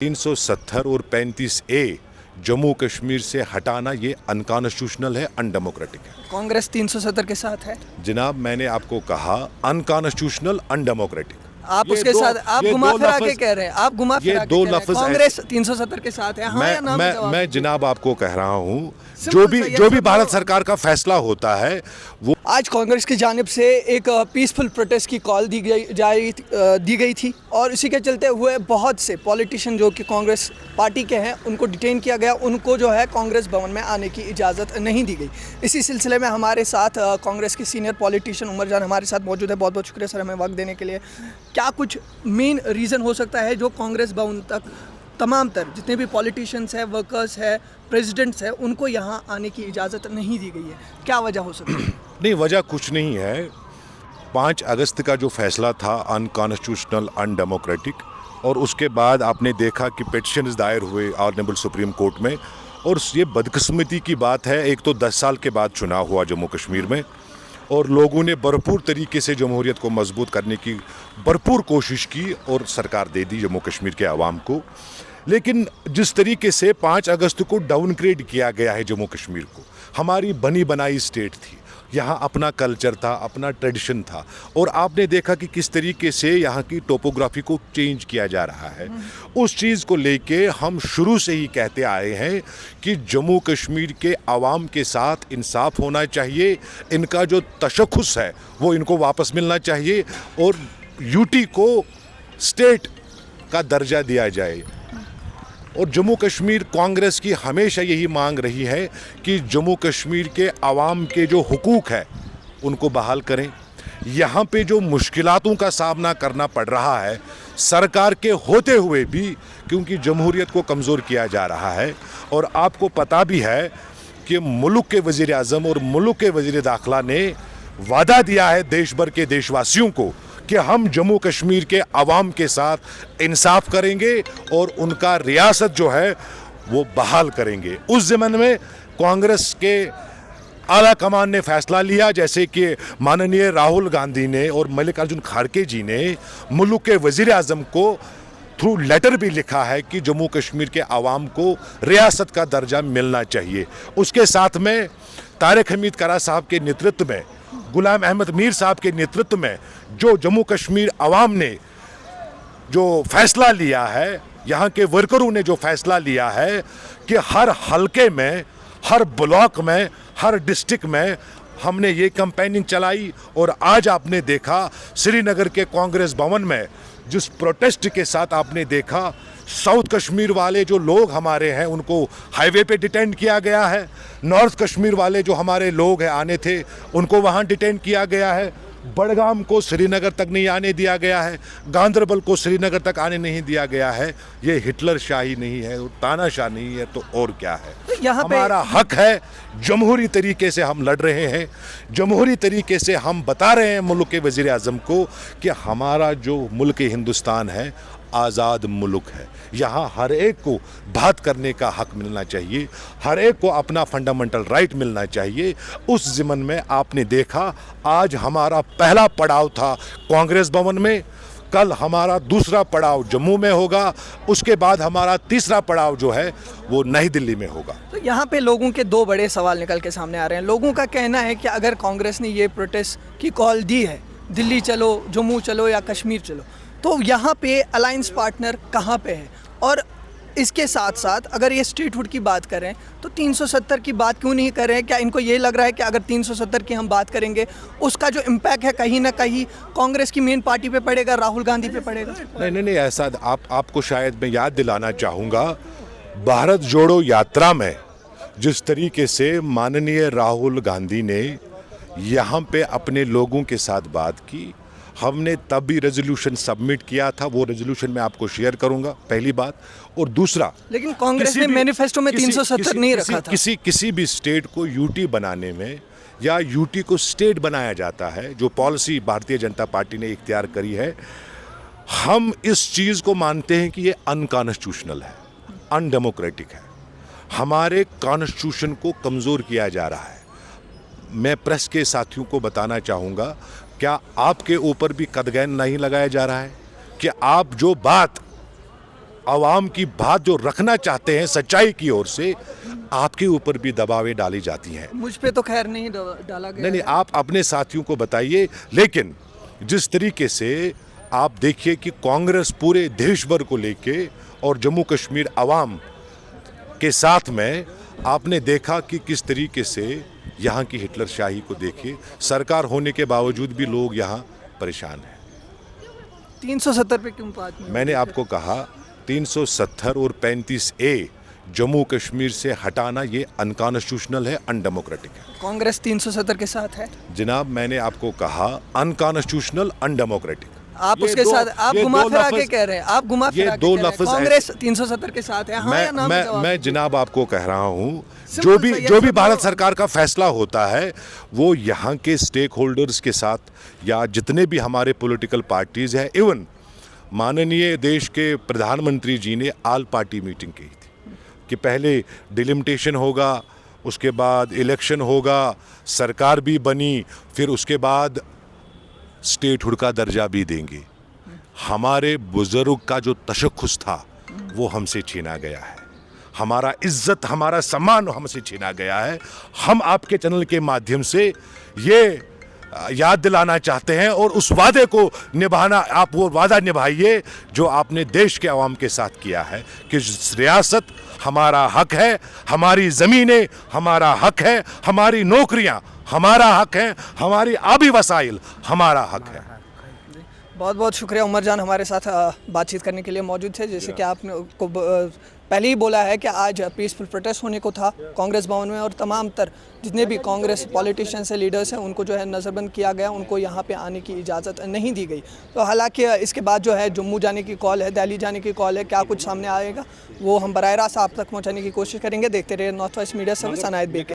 370 और 35A जम्मू कश्मीर से हटाना ये अनकॉन्स्टिट्यूशनल है, अनडेमोक्रेटिक है। कांग्रेस 370 के साथ है। जनाब, मैंने आपको कहा अनकॉन्स्टिट्यूशनल, अनडेमोक्रेटिक। आप उसके साथ आप घुमा फिरा के कह रहे हैं, आप घुमा फिरा के दो कह रहे हैं। लफ्ज़ कांग्रेस 370 के साथ है। हाँ या ना में जवाब मैं जनाब आपको कह रहा हूँ, Simple जो भी सा भारत सरकार का फैसला होता है वो आज कांग्रेस की जानिब से एक पीसफुल प्रोटेस्ट की कॉल दी गई थी और इसी के चलते हुए बहुत से पॉलिटिशियन जो कि कांग्रेस पार्टी के हैं उनको डिटेन किया गया। उनको जो है कांग्रेस भवन में आने की इजाज़त नहीं दी गई। इसी सिलसिले में हमारे साथ कांग्रेस के सीनियर पॉलिटिशियन उमर जान हमारे साथ मौजूद है। बहुत बहुत शुक्रिया सर हमें वक्त देने के लिए। क्या कुछ मेन रीज़न हो सकता है जो कांग्रेस भवन तक तमाम तर जितने भी पॉलिटिशियंस हैं, वर्कर्स हैं, प्रेसिडेंट्स हैं, उनको यहाँ आने की इजाज़त नहीं दी गई है? क्या वजह हो सकती है? नहीं, वजह कुछ नहीं है। 5 अगस्त का जो फैसला था अनकॉन्स्टिट्यूशनल, अनडेमोक्रेटिक, और उसके बाद आपने देखा कि पिटीशंस दायर हुए ऑनरेबल सुप्रीम कोर्ट में। और ये बदकिस्मती की बात है, एक तो 10 साल के बाद चुनाव हुआ जम्मू कश्मीर में और लोगों ने भरपूर तरीके से जमहूरियत को मजबूत करने की भरपूर कोशिश की और सरकार दे दी जम्मू कश्मीर के आवाम को। लेकिन जिस तरीके से 5 अगस्त को डाउनग्रेड किया गया है जम्मू कश्मीर को, हमारी बनी बनाई स्टेट थी, यहाँ अपना कल्चर था, अपना ट्रेडिशन था, और आपने देखा कि किस तरीके से यहाँ की टोपोग्राफी को चेंज किया जा रहा है। उस चीज़ को लेके हम शुरू से ही कहते आए हैं कि जम्मू कश्मीर के आवाम के साथ इंसाफ होना चाहिए, इनका जो तशख़्ख़ुस है वो इनको वापस मिलना चाहिए और यूटी को स्टेट का दर्जा दिया जाए। और जम्मू कश्मीर कांग्रेस की हमेशा यही मांग रही है कि जम्मू कश्मीर के आवाम के जो हुकूक है उनको बहाल करें। यहाँ पे जो मुश्किलातों का सामना करना पड़ रहा है सरकार के होते हुए भी, क्योंकि जमहूरियत को कमज़ोर किया जा रहा है, और आपको पता भी है कि मुल्क के वज़ीर आज़म और मुल्क के वज़ीर दाखिला ने वादा दिया है देश भर के देशवासियों को कि हम जम्मू कश्मीर के अवाम के साथ इंसाफ करेंगे और उनका रियासत जो है वो बहाल करेंगे। उस ज़माने में कांग्रेस के आला कमान ने फैसला लिया, जैसे कि माननीय राहुल गांधी ने और मल्लिकार्जुन खड़गे जी ने मुल्क के वज़ीर आज़म को थ्रू लेटर भी लिखा है कि जम्मू कश्मीर के अवाम को रियासत का दर्जा मिलना चाहिए। उसके साथ में तारिक हमीद करा साहब के नेतृत्व में, गुलाम अहमद मीर साहब के नेतृत्व में जो जम्मू कश्मीर अवाम ने जो फैसला लिया है, यहाँ के वर्करों ने जो फैसला लिया है कि हर हलके में, हर ब्लॉक में, हर डिस्ट्रिक्ट में हमने ये कैंपेनिंग चलाई। और आज आपने देखा श्रीनगर के कांग्रेस भवन में जिस प्रोटेस्ट के साथ आपने देखा, साउथ कश्मीर वाले जो लोग हमारे हैं उनको हाईवे पे डिटेन किया गया है, नॉर्थ कश्मीर वाले जो हमारे लोग हैं आने थे उनको वहाँ डिटेन किया गया है, बड़गाम को श्रीनगर तक नहीं आने दिया गया है, गांदरबल को श्रीनगर तक आने नहीं दिया गया है। ये हिटलर शाही नहीं है, तानाशाह नहीं है, तो और क्या है? यहाँ पे हमारा हक है, जमहूरी तरीके से हम लड़ रहे हैं, जमहूरी तरीके से हम बता रहे हैं मुल्क के वज़ीर आज़म को कि हमारा जो मुल्क हिंदुस्तान है आज़ाद मुल्क है, यहाँ हर एक को बात करने का हक मिलना चाहिए, हर एक को अपना फंडामेंटल राइट मिलना चाहिए। उस ज़मन में आपने देखा आज हमारा पहला पड़ाव था कांग्रेस भवन में, कल हमारा दूसरा पड़ाव जम्मू में होगा, उसके बाद हमारा तीसरा पड़ाव जो है वो नई दिल्ली में होगा। तो यहाँ पे लोगों के दो बड़े सवाल निकल के सामने आ रहे हैं। लोगों का कहना है कि अगर कांग्रेस ने ये प्रोटेस्ट की कॉल दी है, दिल्ली चलो, जम्मू चलो या कश्मीर चलो, तो यहाँ पे अलायंस पार्टनर कहाँ पे है? और इसके साथ साथ अगर ये स्ट्रीटहुड की बात करें तो 370 की बात क्यों नहीं कर रहे हैं? क्या इनको ये लग रहा है कि अगर 370 की हम बात करेंगे उसका जो इम्पैक्ट है कहीं ना कहीं कांग्रेस की मेन पार्टी पे पड़ेगा, राहुल गांधी पे पड़ेगा? नहीं, ऐसा आपको शायद मैं याद दिलाना चाहूँगा, भारत जोड़ो यात्रा में जिस तरीके से माननीय राहुल गांधी ने यहाँ पे अपने लोगों के साथ बात की, हमने तब भी रेजोल्यूशन सबमिट किया था, वो रेजोल्यूशन मैं आपको शेयर करूंगा, पहली बात। और दूसरा, लेकिन कांग्रेस ने मैनिफेस्टो में 370 नहीं रखा था। किसी भी स्टेट को यूटी बनाने में या यूटी को स्टेट बनाया जाता है, जो पॉलिसी भारतीय जनता पार्टी ने इख्तियार करी है, हम इस चीज़ को मानते हैं कि ये अनकॉन्स्टिट्यूशनल है, अनडेमोक्रेटिक है, हमारे कॉन्स्टिट्यूशन को कमज़ोर किया जा रहा है। मैं प्रेस के साथियों को बताना चाहूँगा, क्या आपके ऊपर भी कदगैन नहीं लगाया जा रहा है कि आप जो बात आवाम की बात जो रखना चाहते हैं सच्चाई की ओर से, आपके ऊपर भी दबावें डाली जाती हैं। मुझ पे तो खैर नहीं डाला गया नहीं, है। आप अपने साथियों को बताइए। लेकिन जिस तरीके से आप देखिए कि कांग्रेस पूरे देश भर को लेके और जम्मू कश्मीर आवाम के साथ में, आपने देखा कि किस तरीके से यहाँ की हिटलर शाही को देखिए, सरकार होने के बावजूद भी लोग यहाँ परेशान हैं। 370 पे क्यों बात नहीं? मैंने आपको कहा 370 और 35A जम्मू कश्मीर से हटाना ये अनकॉन्स्टिट्यूशनल है, अनडेमोक्रेटिक है। कांग्रेस 370 के साथ है। जनाब, मैंने आपको कहा अनकॉन्स्टिट्यूशनल, अनडेमोक्रेटिक। आप उसके साथ आप घुमा फिरा के कह रहे हैं, आप घुमा फिरा के दो कह रहे हैं। लफ्ज़ कांग्रेस 370 के साथ है। हाँ या ना में जवाब मैं जनाब आपको कह रहा हूँ, Simple सा जो भी yes or भारत no। सरकार का फैसला होता है वो यहाँ के स्टेक होल्डर्स के साथ या जितने भी हमारे पॉलिटिकल पार्टीज हैं, इवन माननीय देश के प्रधानमंत्री जी ने आल पार्टी मीटिंग की थी कि पहले डिलिमिटेशन होगा, उसके बाद इलेक्शन होगा, सरकार भी बनी, फिर उसके बाद स्टेटहुड का दर्जा भी देंगे। हमारे बुजुर्ग का जो तशख्खुस था वो हमसे छीना गया है, हमारा इज्जत, हमारा सम्मान हमसे छीना गया है। हम आपके चैनल के माध्यम से ये याद दिलाना चाहते हैं और उस वादे को निभाना, आप वो वादा निभाइए जो आपने देश के अवाम के साथ किया है कि रियासत हमारा हक है, हमारी ज़मीनें हमारा हक है, हमारी नौकरियां हमारा हक है, हमारी आबी वसाइल हमारा हक है। बहुत बहुत शुक्रिया उमर जान, हमारे साथ बातचीत करने के लिए मौजूद थे। जैसे कि आपने को पहले ही बोला है कि आज पीसफुल प्रोटेस्ट होने को था कांग्रेस भवन में, और तमाम तर जितने भी कांग्रेस पॉलिटिशियंस हैं, लीडर्स हैं, उनको जो है नज़रबंद किया गया, उनको यहाँ पे आने की इजाज़त नहीं दी गई। तो हालांकि इसके बाद जो है जम्मू जाने की कॉल है, दिल्ली जाने की कॉल है, क्या कुछ सामने आएगा वो हम बराह रास्त आप तक पहुँचाने की कोशिश करेंगे। देखते रहिए North West Media Service, Anayat bag.